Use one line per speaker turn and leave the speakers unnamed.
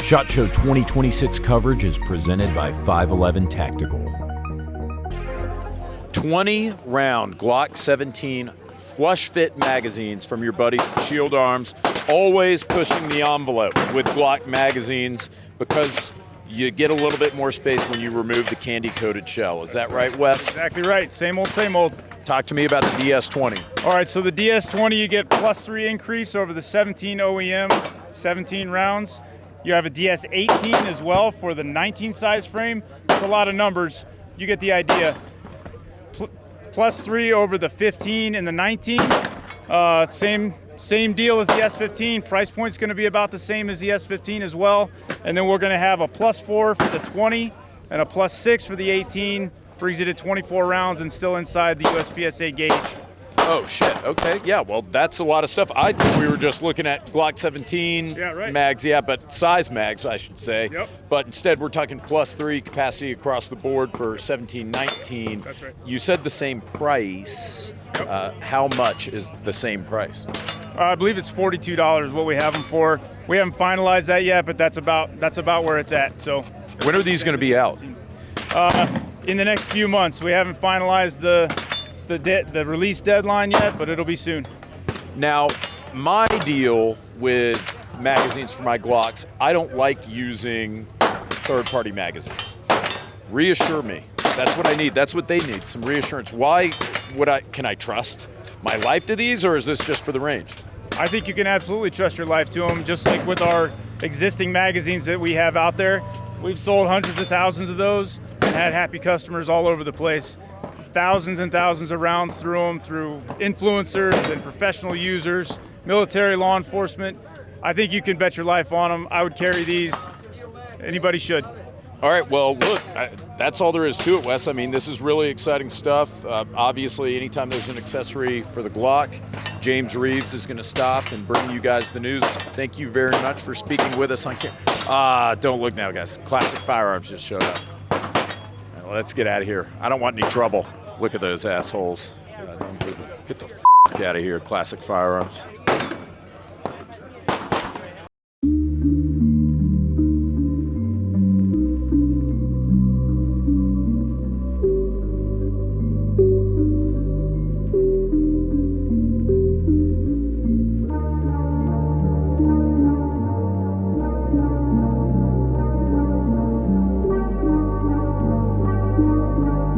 SHOT Show 2026 coverage is presented by 511 Tactical.
20-round Glock 17 flush fit magazines from your buddies at Shield Arms. Always pushing the envelope with Glock magazines because you get a little bit more space when you remove the candy-coated shell. Is that right, Wes?
Exactly right. Same old, same old.
Talk to me about the DS20.
All right, so the DS20, you get +3 increase over the 17 OEM, 17 rounds. You have a DS18 as well for the 19 size frame. It's a lot of numbers. You get the idea. +3 over the 15 and the 19. Same deal as the S15. Price point's going to be about the same as the S15 as well. And then we're going to have a +4 for the 20 and a +6 for the 18. Brings you to 24 rounds and still inside the USPSA gauge.
Oh, shit. Okay. Yeah, well, that's a lot of stuff. I think we were just looking at Glock 17 mags. Yeah, but size mags, I should say.
Yep.
But instead, we're talking +3 capacity across the board for 17, 19.
That's right.
You said the same price.
Yep.
How much is the same price?
I believe it's $42 what we have them for. We haven't finalized that yet, but that's about where it's at. So
when are these going to be out?
In the next few months. We haven't finalized the release deadline yet, but it'll be soon.
Now, my deal with magazines for my Glocks, I don't like using third-party magazines. Reassure me. That's what I need. That's what they need, some reassurance. Why can I trust my life to these, or is this just for the range?
I think you can absolutely trust your life to them, just like with our existing magazines that we have out there. We've sold hundreds of thousands of those and had happy customers all over the place. Thousands and thousands of rounds through them, through influencers and professional users, military, law enforcement. I think you can bet your life on them. I would carry these. Anybody should.
All right, well, look, that's all there is to it, Wes. I mean, this is really exciting stuff. Obviously, anytime there's an accessory for the Glock, James Reeves is going to stop and bring you guys the news. Thank you very much for speaking with us on camera. Don't look now, guys. Classic Firearms just showed up. Right, let's get out of here. I don't want any trouble. Look at those assholes. Get the f*** out of here, Classic Firearms.